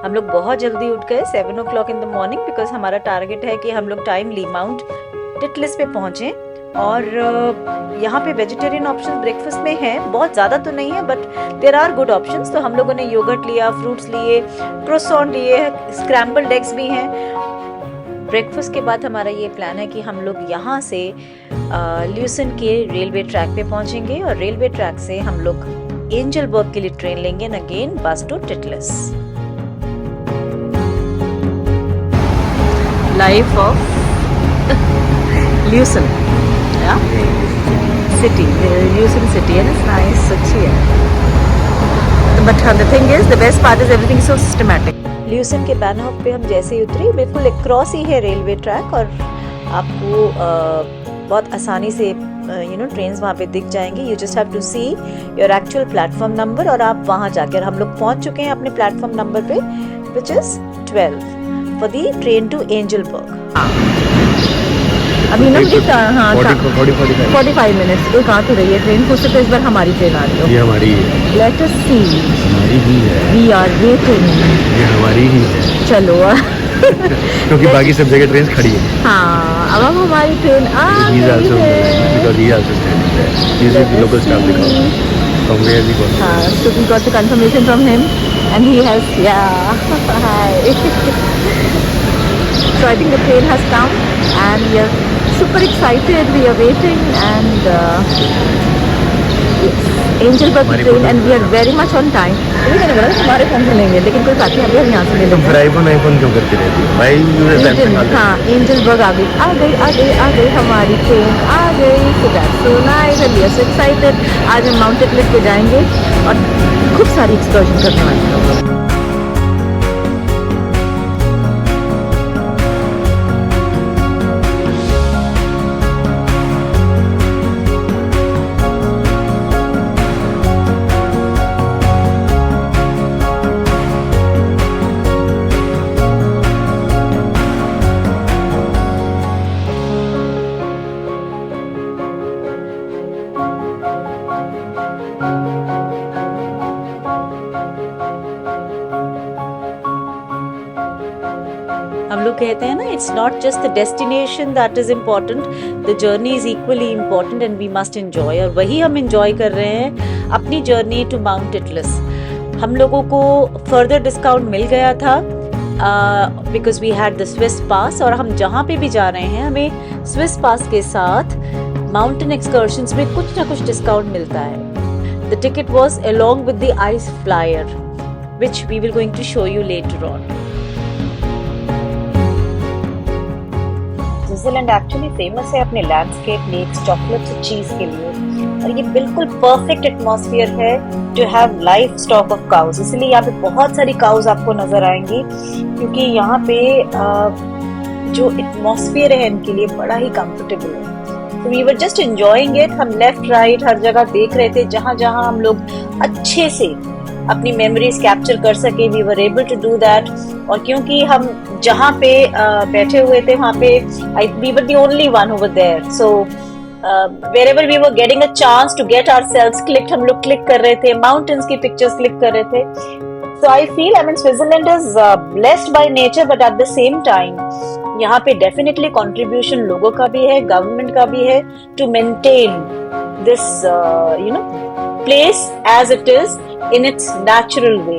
हम लोग बहुत जल्दी उठ गए 7 o'clock in the morning, because हमारा टारगेट है कि हम लोग टाइमली माउंट टिटलिस पे पहुँचें। और यहाँ पे वेजिटेरियन ऑप्शन ब्रेकफास्ट में है, बहुत ज़्यादा तो नहीं है but there are good options. तो हम लोगों ने योगर्ट लिया, फ्रूट्स लिए, क्रोसॉन लिए, स्क्रैम्बल्ड एग्स भी हैं। ब्रेकफास्ट के बाद हमारा ये प्लान है कि हम लोग यहाँ से ल्यूसन के रेलवे ट्रैक पे पहुँचेंगे और रेलवे ट्रैक से हम लोग एंजलबर्ग के लिए ट्रेन लेंगे and again bus to Titlis. Life of Lucerne city, Lucerne city है, इट्स नाइस, अच्छी है। But the thing is the best part is everything so systematic. Lucerne के बैनहॉफ पे हम जैसे ही उतरे, बिल्कुल एक क्रॉस ही है रेलवे ट्रैक और आपको बहुत आसानी से ट्रेन्स वहाँ पे दिख जाएंगी। You just have to see your actual platform number और आप वहाँ जाके, और हम लोग पहुँच चुके हैं अपने प्लेटफॉर्म नंबर पे which is 12 for the train to Engelberg. अभी ना मुझे 45 मिनट्स एक आ तो रही है ट्रेन, हो सकता है इस बार हमारी ट्रेन आ रही हो। ये हमारी है। Let us see. हमारी ही है। We are waiting. ये हमारी ही है। चलो क्योंकि बाकी सब जगह ट्रेन खड़ी है। हाँ, अब हमारी ट्रेन आ गई है। Because he also standing there. He is the local staff because from where we got. So we got the confirmation from him and he has, hi. So I think the train has come and we are super excited. We are waiting and yes, Angelberg train and we are very much on time. ये मैंने बोला हमारे phone से लेंगे, लेकिन कोई बात नहीं, अभी हम यहाँ से ले लेंगे। फिर आईफोन क्यों करती रहती है भाई? हाँ, एंजलबर्ग आ गई हमारी ट्रेन आ गई। So that's so nice and we are so excited. आज हम माउंट टिटलिस पे जाएंगे और खूब सारी एक्सकर्शन करने वाले हैं हम लोग। हम लोग कहते हैं ना, it's not just the destination that is important, the journey is equally important and we must enjoy. और वही हम एंजॉय कर रहे हैं अपनी जर्नी टू माउंट टिटलिस। हम लोगों को फर्दर डिस्काउंट मिल गया था because we had the Swiss pass, और हम जहाँ पे भी जा रहे हैं हमें स्विस पास के साथ माउंटेन एक्सकर्शंस में कुछ ना कुछ डिस्काउंट मिलता है। The ticket was along with the ice flyer which we will going to show you later on. Switzerland actually famous है अपने लैंडस्केप, लेक्स, चॉकलेट्स और चीज के लिए, और ये बिल्कुल परफेक्ट एटमॉस्फेयर है to have livestock of cows. इसलिए यहाँ पे बहुत सारी काउज आपको नजर आएंगी, क्योंकि यहाँ पे जो एटमॉस्फेयर है इनके लिए बड़ा ही कंफर्टेबल है। तो we were just enjoying it. हम लेफ्ट राइट हर जगह देख रहे थे, जहां जहां हम लोग अच्छे से अपनी मेमोरीज कैप्चर कर सके, we were able to do that. और क्योंकि हम जहाँ पे बैठे हुए थे वहाँ पे we were the only one over there, so wherever we were getting a chance to get ourselves clicked, हम लोग क्लिक कर रहे थे, माउंटेन्स की पिक्चर्स क्लिक कर रहे थे। So I feel, I mean, Switzerland is blessed by nature, but at the same time यहाँ पे डेफिनेटली कंट्रीब्यूशन लोगों का भी है, गवर्नमेंट का भी है, to maintain this place as it is in its natural way.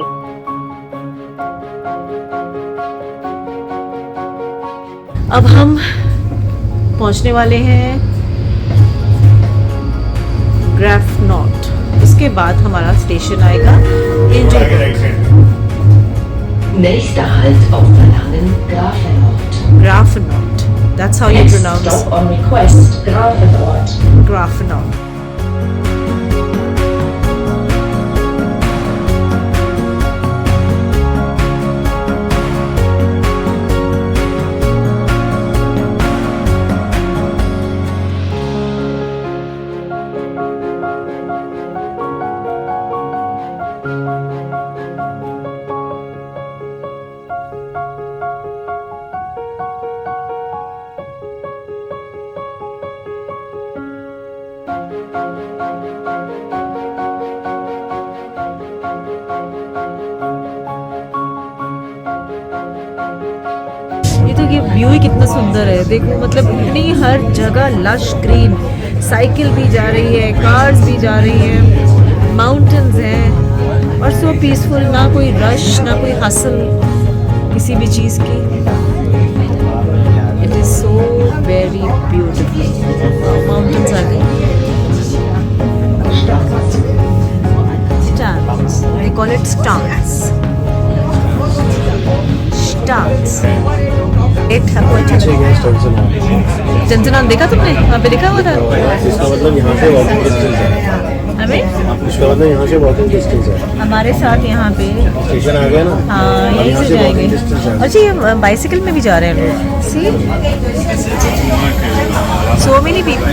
अब हम पहुंचने वाले हैं ग्राफनॉट, उसके बाद हमारा स्टेशन आएगा एंजलबर्ग। Nächster Halt auf Verlangen Grafenort. Grafenort. That's how you Next pronounce stop on request Grafenort. Grafenort. View ही कितना सुंदर है, देखो मतलब इतनी हर जगह लश ग्रीन, साइकिल भी जा रही है, कार्स भी जा रही है, माउंटेन्स हैं और सो पीसफुल, ना कोई रश ना कोई हसल किसी भी चीज़ की। It is so very beautiful. Mountains आ गई, stars, they call it stars, stars। आपको अच्छा टेंशन देखा तुमने, वहाँ पे लिखा हुआ था। इसका मतलब यहाँ से वॉकिंग डिस्टेंस है। हमें इसका मतलब यहाँ से वॉकिंग डिस्टेंस है। हमारे साथ यहाँ पे स्टेशन आ गया ना। हाँ, यहीं से जाएंगे। अच्छा, ये बाइसिकल में भी जा रहे हैं लोग। सी सो मेनी पीपल।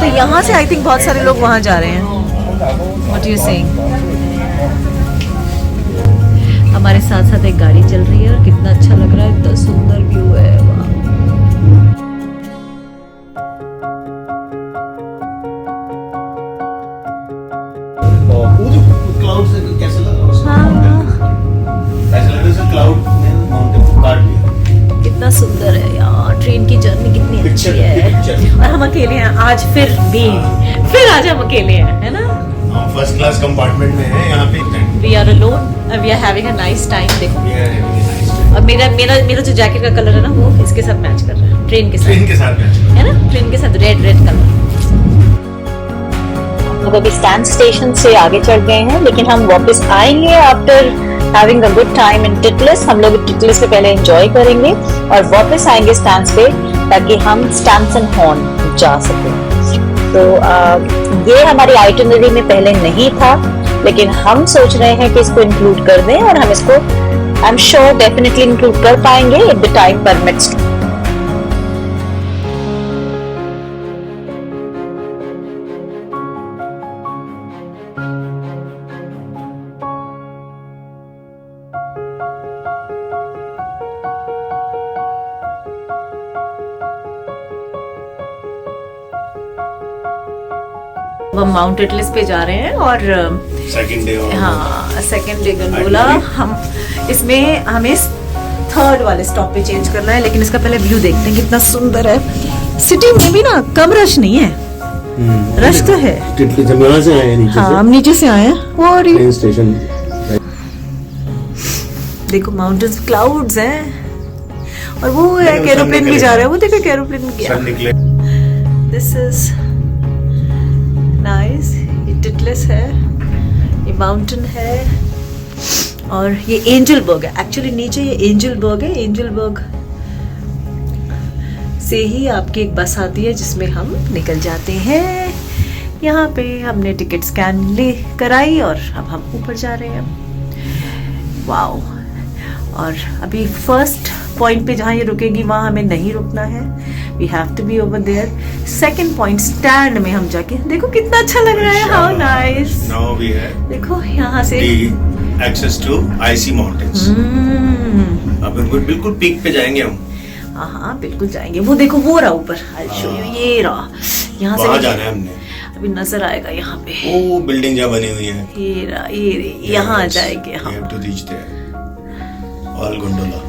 तो यहाँ से आई थिंक बहुत सारे लोग वहाँ जा रहे हैं। What are you saying? हमारे साथ साथ एक गाड़ी चल रही है और कितना अच्छा लग रहा है, इतना सुंदर व्यू है। क्लाउड से कैसे लग रहा है? हाँ, ऐसा लग रहा है क्लाउड ने माउंटेन को काट लिया। कितना सुंदर है यार, ट्रेन की जर्नी कितनी अच्छी है। और हम अकेले हैं आज, फिर आज हम अकेले हैं, है ना। हम फर्स्ट क्लास कंपार्टमेंट में हैं यहाँ पे। We are alone and we are having a nice time। देखो, और मेरा जो जैकेट का कलर है ना, वो इसके साथ मैच कर रहा है, ट्रेन के साथ मैच है ना, ट्रेन के साथ रेड कलर। तो अभी स्टैंड स्टेशन से आगे चल गए हैं, लेकिन हम वापस आएंगे after having a good time in Titlis. हम लोग टिटलिस से पहले एंजॉय करेंगे और वापस आएंगे स्टैंड्स पे, ताकि हम स्टैम्प्स एंड हॉर्न जा सकें। तो ये हमारी आइटिनरी में पहले नहीं था, लेकिन हम सोच रहे हैं कि इसको इंक्लूड कर दें, और हम इसको I am sure definitely include कर पाएंगे इफ द टाइम परमिट्स। हम माउंट एटलस पे जा रहे हैं और सेकंड डे। हाँ, सेकंड डे गंडोला। हम इसमें हमें थर्ड वाले स्टॉप पे चेंज करना है, लेकिन इसका पहले व्यू देखते हैं कितना सुंदर है। सिटी में भी ना कम रश नहीं है, रश तो है। जब यहाँ से आए नीचे हाँ, हम नीचे से आए हैं। और ट्रेन स्टेशन देखो, माउंटेन्स, क्लाउड्स हैं, और वो है एरोप्लेन भी जा रहा है, वो देखो एरोप्लेन गया। This is nice. ये टिटलिस है, ये माउंटेन है, और ये एंजलबर्ग है। एक्चुअली नीचे ये एंजलबर्ग है। एंजलबर्ग से ही आपकी एक बस आती है जिसमें हम निकल जाते हैं। यहाँ पे हमने टिकट स्कैन ले कराई और अब हम ऊपर जा रहे हैं। वाओ। और अभी फर्स्ट पॉइंट पे जहाँ ये रुकेगी वहाँ हमें नहीं रुकना है, we have to be over there. Second point stand में हम जाके, देखो कितना अच्छा लग रहा है, हाउ नाइस। नाउ वी है, देखो यहाँ से एक्सेस टू आईसी माउंटेन्स। अब बिल्कुल पीक पे जाएंगे हम। हाँ, बिल्कुल जाएंगे। वो देखो, वो रहा ऊपर, ये रहा, यहाँ से जाना है हमने। अभी नजर आएगा यहाँ पे, वो बिल्डिंग जहाँ बनी हुई है, ये रहा, ये यहाँ जाएंगे हम। To reach there all gondola.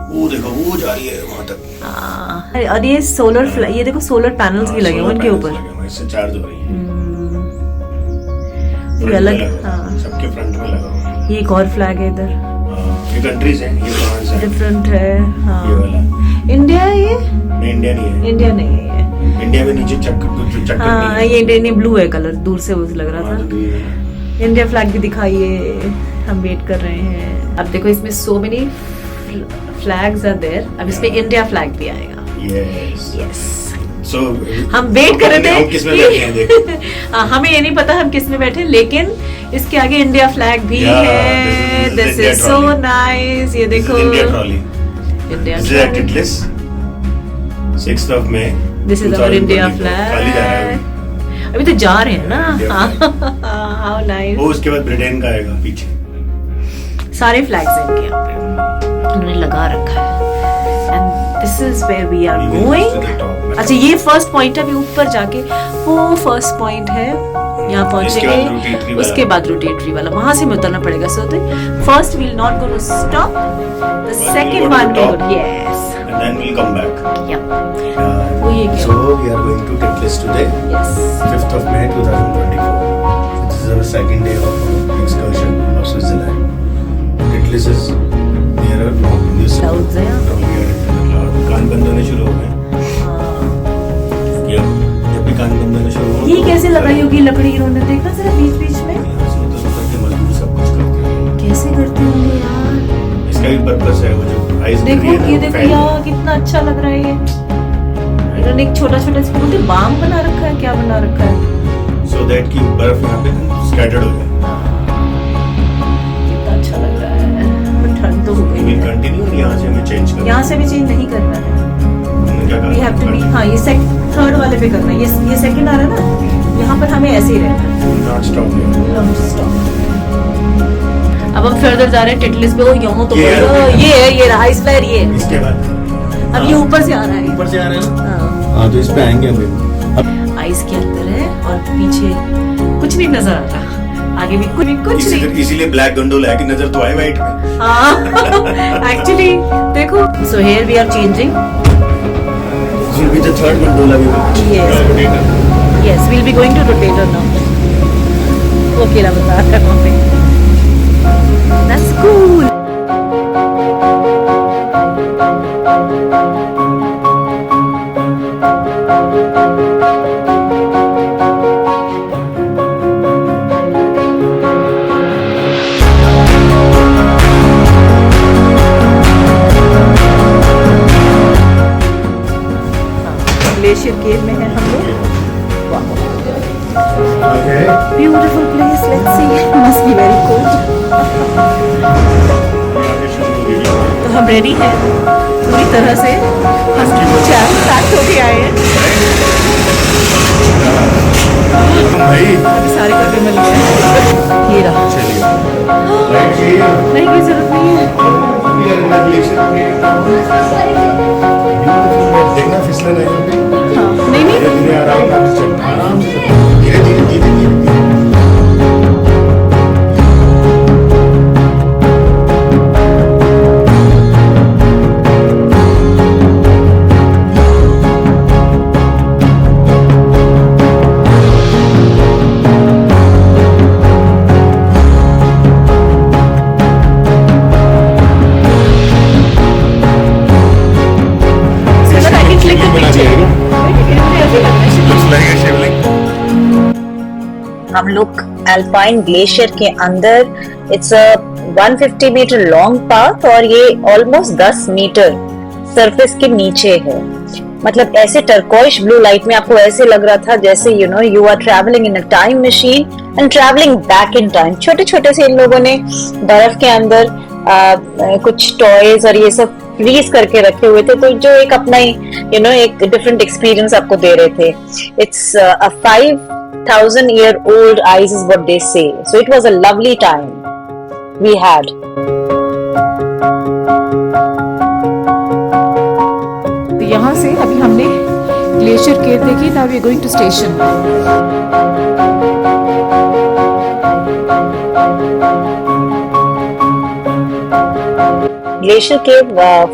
वो देखो, वो जा रही है वहां तक। और ये सोलर, ये देखो सोलर पैनल्स भी लगे हुए उनके ऊपर, इससे चार्ज हो रही है। ये अलग, सबके फ्रंट में लगा हुआ। ये एक और फ्लैग है इधर। ये कंट्रीज हैं, ये कौन सा डिफरेंट है। हाँ, ये वाला इंडिया है ये? नहीं, इंडिया नहीं है। इंडिया नहीं है ये। इंडिया में नीचे चक्कर हाँ, ये इंडियन, ये ब्लू है कलर, दूर से वो लग रहा था। इंडिया फ्लैग भी दिखाइए, हम वेट कर रहे हैं। अब देखो, इसमें so many flags are there. अब इसमें इंडिया फ्लैग भी आएगा। यस। So, हम वेट कर रहे थे हम किस में बैठे हैं, देख। हमें ये नहीं पता हम किस में बैठे, लेकिन इसके आगे इंडिया फ्लैग भी है। This is so nice. ये देखो, India trolley, India Titlis 6th of May। This is our India flag. अभी तो जा रहे हैं ना। How nice. वो उसके बाद ब्रिटेन का आएगा पीछे। सारे फ्लैग्स हैं इनके यहाँ पे, उन्होंने लगा रखा है। And this is where we are going. अच्छा, ये फर्स्ट पॉइंट है, अभी ऊपर जाके वो फर्स्ट पॉइंट है, इसके बाद रोटेटरी पहुंचेंगे, वाला। उसके बाद रोटेटरी वाला, वहां से हमें उतरना पड़ेगा। So first will not go to stop, the second one will go, yes, and then we'll come back. वो ये क्या? So we are going to Titlis today, yes 5th of May 2024. This is our second day of excursion of Switzerland. Titlis is nearer to this. Clouds हैं यहाँ। We are into the cloud. कान बंद होने शुरू हो गए। जब भी कान बंद होने शुरू हो, ये कैसे लगाई होगी लकड़ी इन्होंने, देखा जरा बीच बीच में यहाँ से उतर उतर के मजदूर सब कुछ करते हैं। कैसे करते होंगे यार। इसका भी पर्पस है, वो जो आइस देखो ये देखो यार कितना अच्छा लग रहा है ये। इन्होंने एक छोटा छोटा इसको बोलते बाम बना रखा है, क्या बना रखा है, सो दैट कि बर्फ यहाँ पे स्कैटर्ड हो जाए। कितना अच्छा लग रहा है। पर ठंड तो हो गई We है। continue और यहाँ से हमें चेंज करना यहाँ से भी चेंज नहीं करना है, हमने क्या वी हैव टू बी, हाँ ये थर्ड वाले पे करना है, ये सेकंड आ रहा है ना, यहाँ पर हमें ऐसे ही रहना है। Not stop here. Don't stop. अब हम फर्दर जा रहे हैं टिटलिस पे। ओ यहाँ तो ये है। ये है, ये रहा आइस फ्लायर, ये है। इसके बाद अब ये ऊपर से आ रहा है। ऊपर से आ रहे हैं ना। हाँ। हाँ तो इस पे आएंगे अभी। आइस के अंदर है और पीछे कुछ नहीं नजर आ रहा, आगे भी कुछ नहीं। इसीलिए ब्लैक गंडोला है कि नजर तो आए वाइट में। हाँ एक्चुअली देखो, so here we are changing, This will be the third gondola we will Yes. Yes will be going to Rotair now. वो अकेला बता रहा है वहाँ पे, दैट्स कूल। ग्लेशियर केव में है हम लोग। Okay. Beautiful place, let's see, must be very cool. तो हम रेडी हैं पूरी तरह से, हम चार साथ होके आए हैं। भाई अभी सारे कपड़े मिल गए। ये रहा, चलिए राइट चाहिए नहीं कोई जरूरत नहीं है। देखना फिसलन है यहाँ पे। हाँ नहीं नहीं, धीरे धीरे आराम से चलना, आराम से चलना। धीरे धीरे धीरे धीरे धीरे। so that I can click the बना picture. दिया क्या? Looks like a शिवलिंग। हम लोग अल्पाइन ग्लेशियर के अंदर, it's a 150 meter long path और ये ऑलमोस्ट 10 मीटर सरफेस के नीचे है। मतलब ऐसे टर्कोइश ब्लू लाइट में आपको ऐसे लग रहा था जैसे you are travelling in a time machine and travelling back in time. छोटे छोटे से इन लोगों ने बर्फ के अंदर कुछ टॉयज और ये सब फ्रीज करके रखे हुए थे, तो जो एक अपना एक डिफरेंट एक्सपीरियंस आपको दे रहे थे। It's a 5,000-year-old ice is what they say. So it was a lovely time we had. तो यहाँ से अभी हमने ग्लेशियर केव देखी, now we are going to station. Glacier cave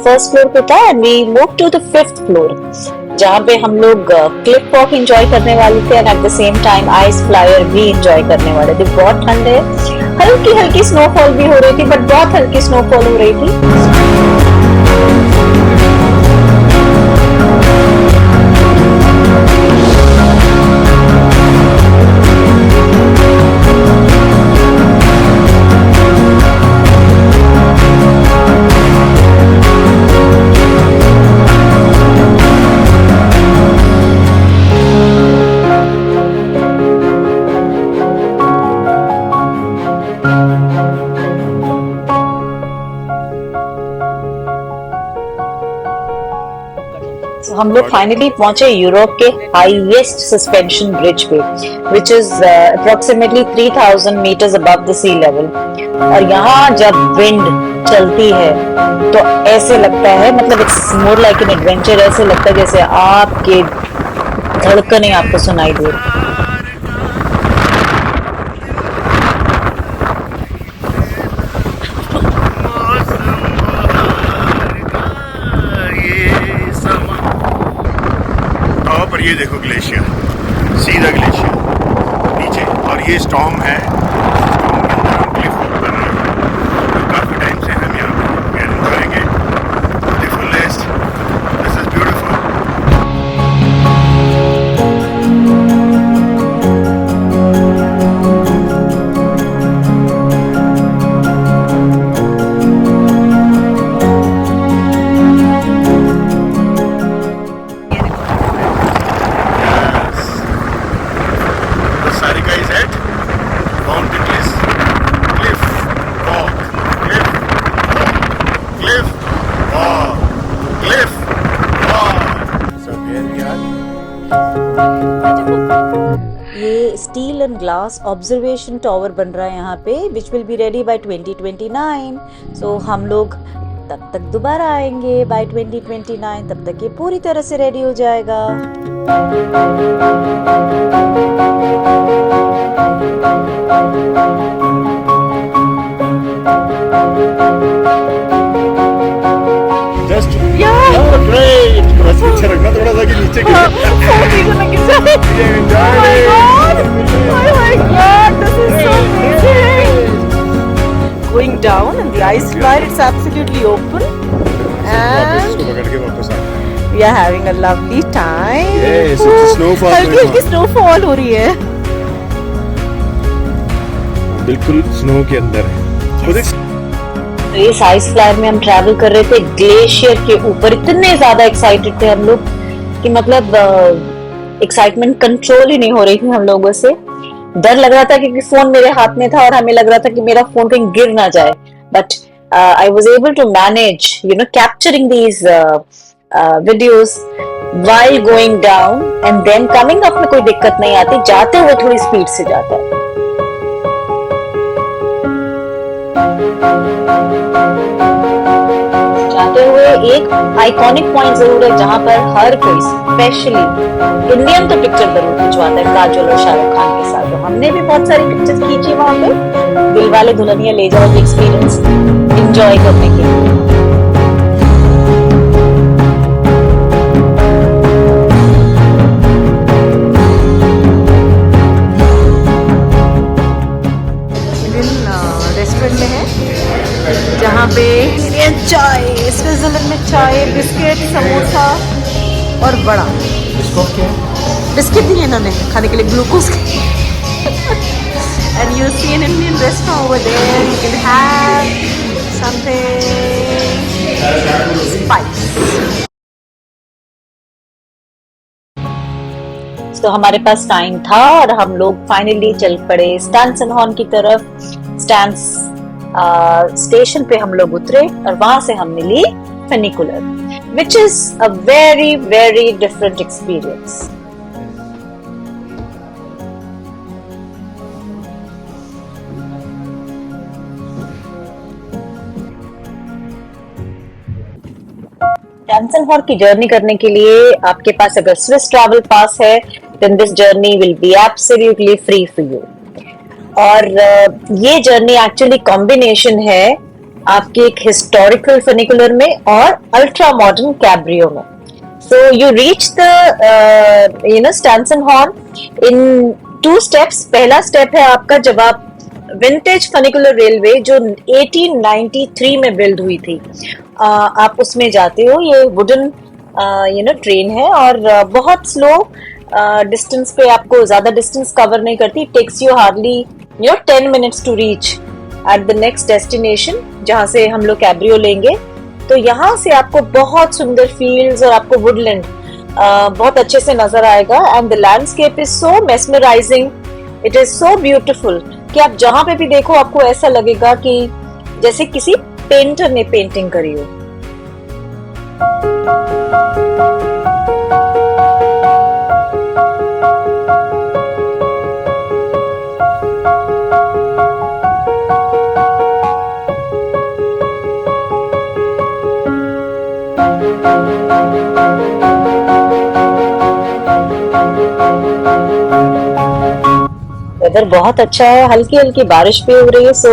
first floor पे था and we move to the 5th floor, जहाँ पे हम लोग क्लिफ वॉक एंजॉय करने वाले थे and at the same time ice flyer भी एंजॉय करने वाले थे। बहुत ठंड है, हल्की हल्की स्नोफॉल भी हो रही थी, बट बहुत हल्की स्नोफॉल हो रही थी। हम लोग फाइनली पहुंचे यूरोप के हाईएस्ट सस्पेंशन ब्रिज पे, which is approximately 3,000 meters above the sea level. और यहाँ जब विंड चलती है तो ऐसे लगता है, मतलब it's more like an adventure. ऐसे लगता है जैसे आपके धड़कनें आपको सुनाई दे रही। ये देखो ग्लेशियर, सीधा ग्लेशियर नीचे, और ये स्टॉर्म है। स्टॉर्म के अंदर हम क्लिफ वॉक कर रहे हैं। तो काफ़ी टाइम से हम यहाँ पे enjoying it to the fullest. This is beautiful. Sarika is at Mountain Cliff Walk, Cliff Walk. So here we are. ये steel and glass observation tower बन रहा है यहाँ पे, which will be ready bye 2029। सो हम लोग तब तक दोबारा आएंगे बाय 2029, तब तक ये पूरी तरह से रेडी हो जाएगा। Just oh, great. बस पीछे रखना थोड़ा सा कि नीचे गिर Going down and the ice slide, it's absolutely open and पकड़ के वापस आ। we are having a lovely time. Yes, it's a snowfall हल्की going हल्की on. snowfall हो रही है। बिल्कुल स्नो के अंदर है। खुद तो इस आइस फ्लायर में हम ट्रैवल कर रहे थे ग्लेशियर के ऊपर। इतने ज्यादा एक्साइटेड थे हम लोग कि मतलब एक्साइटमेंट कंट्रोल ही नहीं हो रही थी हम लोगों से। डर लग रहा था क्योंकि फोन मेरे हाथ में था और हमें लग रहा था कि मेरा फोन कहीं गिर ना जाए, but I was able to manage capturing these videos while going down and then coming up में कोई दिक्कत नहीं आती, जाते हुए थोड़ी स्पीड से जाता है। जाते हुए एक आइकॉनिक पॉइंट जरूर है जहां पर हर कोई स्पेशली इंडियन तो पिक्चर जरूर खिंचवाता है काजोल और शाहरुख खान के साथ। तो हमने भी बहुत सारी पिक्चर्स खींची वहां पे, दिल वाले दुल्हनिया ले जाओ एक्सपीरियंस एंजॉय करने के लिए। रेस्टोरेंट में है जहाँ पे चाय, स्विट्जरलैंड में चाय, बिस्किट, समोसा और बड़ा बिस्किट दिए इन्होंने खाने के लिए, ग्लूकोज के। And you see an Indian restaurant over there, you can have something spice. तो हमारे पास टाइम था और हम लोग फाइनली चल पड़े स्टैंसन की तरफ। स्टेशन पे हम लोग उतरे और वहां से हम मिली funicular, which is a very very different experience. Stanserhorn की जर्नी करने के लिए आपके पास अगर स्विस ट्रैवल पास है, then this journey will be absolutely free for you. और ये जर्नी एक्चुअली कॉम्बिनेशन है आपकी एक हिस्टोरिकल फनिकुलर में और अल्ट्रा मॉडर्न कैब्रियो में। So you reach the Stanserhorn in 2 steps. पहला स्टेप है आपका जब आप विंटेज फनिकुलर रेलवे जो 1893 में बिल्ड हुई थी, आप उसमें जाते हो। ये वुडन ट्रेन है और बहुत स्लो डिस्टेंस पे, आपको ज्यादा डिस्टेंस कवर नहीं करती। Takes you hardly 10 minutes to reach at the next destination, जहां से हम लोग कैब्रियो लेंगे। तो यहाँ से आपको बहुत सुंदर फील्ड्स और आपको वुडलैंड बहुत अच्छे से नजर आएगा। And the landscape is so mesmerising, it is so beautiful कि आप जहां पे भी देखो आपको ऐसा लगेगा कि जैसे किसी पेंटर ने पेंटिंग करी हो। वेदर बहुत अच्छा है, हल्की हल्की बारिश भी हो रही है। सो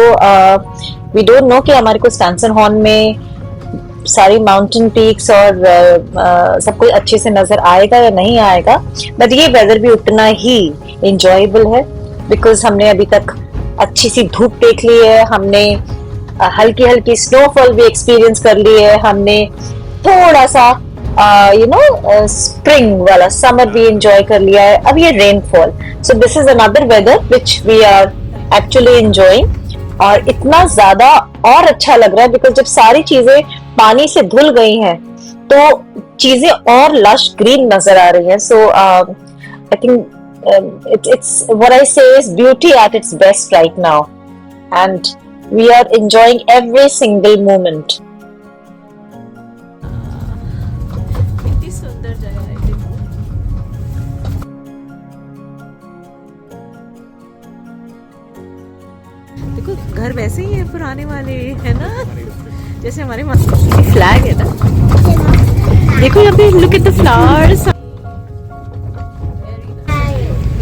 वी डोंट नो कि हमारे को स्टैंसन हॉर्न में सारी माउंटेन पीक्स और सब कुछ अच्छे से नजर आएगा या नहीं आएगा, बट ये वेदर भी उतना ही इंजॉयबल है बिकॉज हमने अभी तक अच्छी सी धूप देख ली है, हमने हल्की हल्की स्नोफॉल भी एक्सपीरियंस कर ली है, हमने थोड़ा सा स्प्रिंग वाला समर भी एंजॉय कर लिया है, अब ये rainfall. So this is another weather which we are actually enjoying और इतना ज्यादा और अच्छा लग रहा है बिकॉज जब सारी चीजें पानी से धुल गई हैं तो चीजें और लश ग्रीन नजर आ रही हैं। So I think it's what I say is beauty at its best right now and we are enjoying every single moment. कितनी सुंदर जगह है देखो, घर वैसे ही है पुराने वाले, है ना, जैसे हमारे फ्लैग है ना। देखो यहाँ पे, look at the flowers.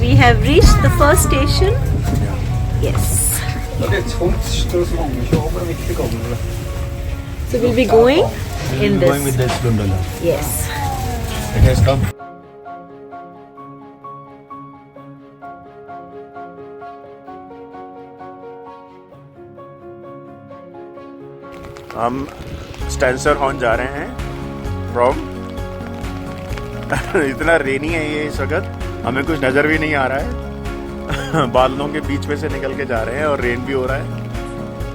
We have reached the first station. Yes. So we'll be going in this. Going with this gondola. Yes. It has come. हम स्टेंसर हॉर्न जा रहे हैं फ्रॉम इतना रेनी है ये इस वक्त, हमें कुछ नजर भी नहीं आ रहा है बादलों के बीच में से निकल के जा रहे हैं और रेन भी हो रहा है।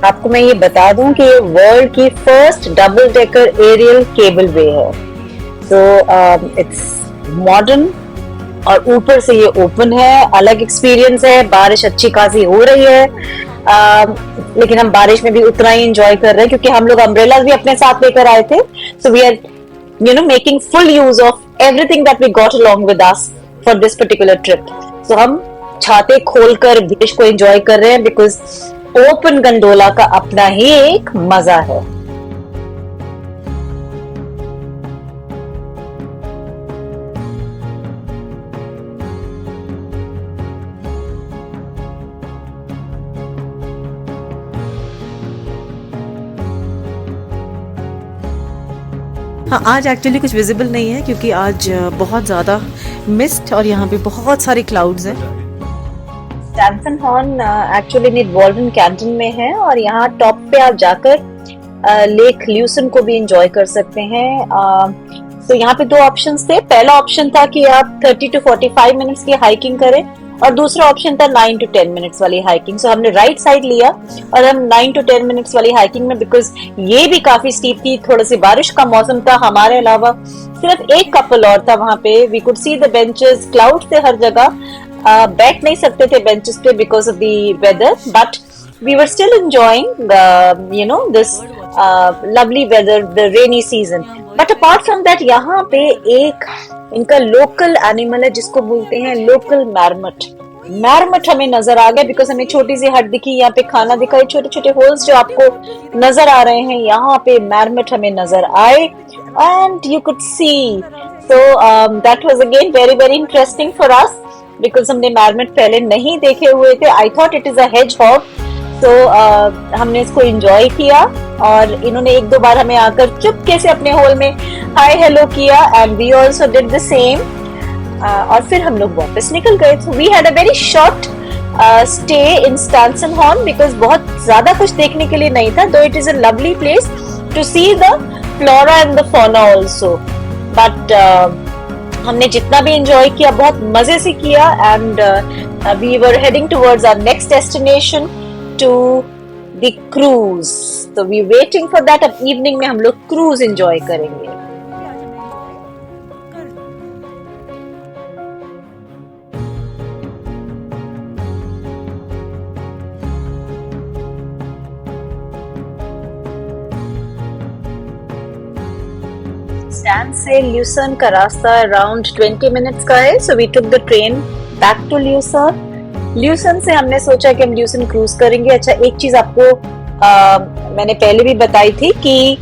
आपको मैं ये बता दूं कि ये वर्ल्ड की first double decker aerial cable way है। सो इट्स मॉडर्न और ऊपर से ये ओपन है, अलग एक्सपीरियंस है। बारिश अच्छी खासी हो रही है, लेकिन हम बारिश में भी उतना ही एंजॉय कर रहे हैं क्योंकि हम लोग अम्ब्रेला भी अपने साथ लेकर आए थे। So we are making full use of everything that we got along with us for this particular trip. So हम छाते खोलकर बारिश को एंजॉय कर रहे हैं बिकॉज ओपन गंडोला का अपना ही एक मजा है। हाँ, आज एक्चुअली कुछ विजिबल नहीं है क्योंकि आज बहुत ज़्यादा मिस्ट और यहाँ पे बहुत सारे क्लाउड्स हैं। स्टैनसन हॉर्न एक्चुअली मिडवॉल्डन कैंटन में है और यहाँ टॉप पे आप जाकर लेक ल्यूसन को भी एंजॉय कर सकते हैं। तो यहाँ पे दो ऑप्शंस थे। पहला ऑप्शन था कि आप 30 to 45 मिनट्स की हाइकिंग करें और दूसरा ऑप्शन था 9 to 10 मिनट्स वाली हाइकिंग। सो हमने राइट साइड लिया और हम 9 to 10 मिनट्स वाली हाइकिंग में, बिकॉज ये भी काफी स्टीप थी, थोड़ी सी बारिश का मौसम था, हमारे अलावा सिर्फ एक कपल और था वहां पे। We could see the benches, cloud थे हर जगह, बैठ नहीं सकते थे बेंचेस पे because of the weather, but we were still enjoying this lovely weather, the rainy season. But apart from that यहाँ पे एक इनका लोकल एनिमल है जिसको बोलते हैं लोकल मैरमट। मैरमट हमें नजर आ गया बिकॉज हमें छोटी सी हट दिखी, यहाँ पे खाना दिखा, छोटे छोटे होल्स जो आपको नजर आ रहे हैं, यहाँ पे मैरमट हमें नजर आए and you could see. So that was again very very interesting for us because हमने मैरमट पहले नहीं देखे हुए थे। I thought it is a hedgehog. तो हमने इसको एंजॉय किया और इन्होंने एक दो बार हमें आकर चुपके से अपने होल में हाय हेलो किया and we also did the same. और फिर हम लोग वापस निकल गए। तो we had a very short stay in Stanserhorn because बहुत ज्यादा कुछ देखने के लिए नहीं था, though it is a lovely place to see the flora and the fauna also. But हमने जितना भी एंजॉय किया बहुत मजे से किया and we were heading towards our next destination to the cruise. So we waiting for that. अब evening में हम लोग क्रूज एंजॉय करेंगे। स्टैन से ल्यूसन का रास्ता अराउंड 20 मिनट्स का है। So we took the train back to Luzon. Luzon से हमने सोचा कि हम ल्यूसन क्रूज करेंगे। अच्छा, एक चीज आपको मैंने पहले भी बताई थी कि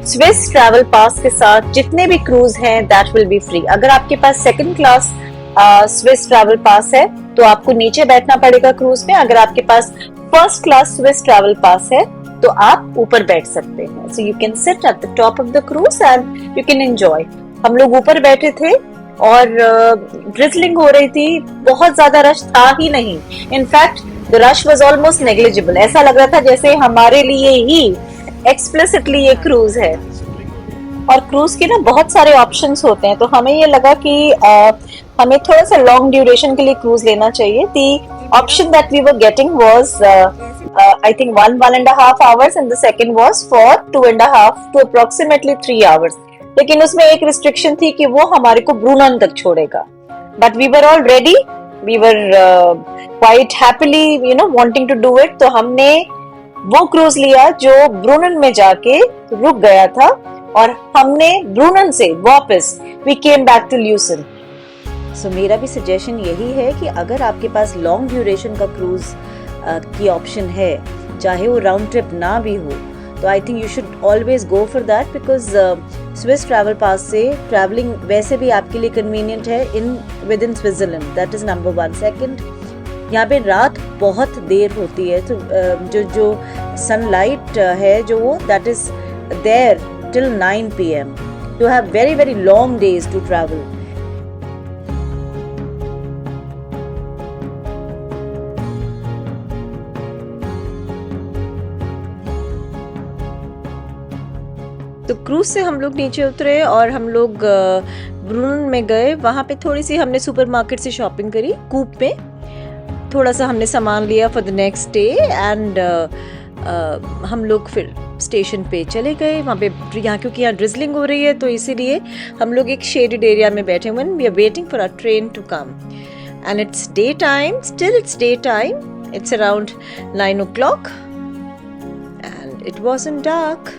स्विस ट्रैवल पास के साथ जितने भी क्रूज हैं दैट विल बी फ्री। अगर आपके पास second class Swiss travel pass है तो आपको नीचे बैठना पड़ेगा क्रूज में। अगर आपके पास first class Swiss travel pass है तो आप ऊपर बैठ सकते हैं. So you can sit at the top of the cruise and you can enjoy. हम लोग ऊपर बैठे थे और ड्रिजलिंग हो रही थी, बहुत ज्यादा रश था ही नहीं. In fact the rush was almost negligible. ऐसा लग रहा था जैसे हमारे लिए ही एक्सप्लिसिटली ये क्रूज है. और क्रूज के ना बहुत सारे ऑप्शंस होते हैं, तो हमें ये लगा कि हमें थोड़ा सा लॉन्ग ड्यूरेशन के लिए क्रूज लेना चाहिए. The option that we were getting was I think 1.5 hours and the second was for 2.5 to approximately 3 hours. लेकिन उसमें एक रिस्ट्रिक्शन थी कि वो हमारे को ब्रूनन तक छोड़ेगा. But we were all ready. We were quite happily, wanting to do it. तो हमने वो क्रूज लिया जो ब्रूनन में जाके रुक गया था और हमने ब्रूनन से वापस we came back to Lucerne. So मेरा भी सजेशन यही है कि अगर आपके पास लॉन्ग ड्यूरेशन का क्रूज की ऑप्शन है, चाहे वो राउंड ट्रिप ना भी हो, तो I think you should always go for that, because Swiss travel पास से ट्रैवलिंग वैसे भी आपके लिए कन्वीनियंट है with in Switzerland. That is number 1. Second, यहाँ पे रात बहुत देर होती है, तो जो सनलाइट है जो वो that is there till 9 PM. You have very very long days to travel. तो क्रूज से हम लोग नीचे उतरे और हम लोग ब्रूनन में गए. वहाँ पे थोड़ी सी हमने सुपरमार्केट से शॉपिंग करी. कूप में थोड़ा सा हमने सामान लिया for the next day and हम लोग फिर स्टेशन पे चले गए. वहाँ पे यहाँ क्योंकि यहाँ ड्रिजलिंग हो रही है तो इसीलिए हम लोग एक शेडेड एरिया में बैठे हुए. We are waiting for our train to come and it's day time. Still it's day time. It's around 9 o'clock and it wasn't dark.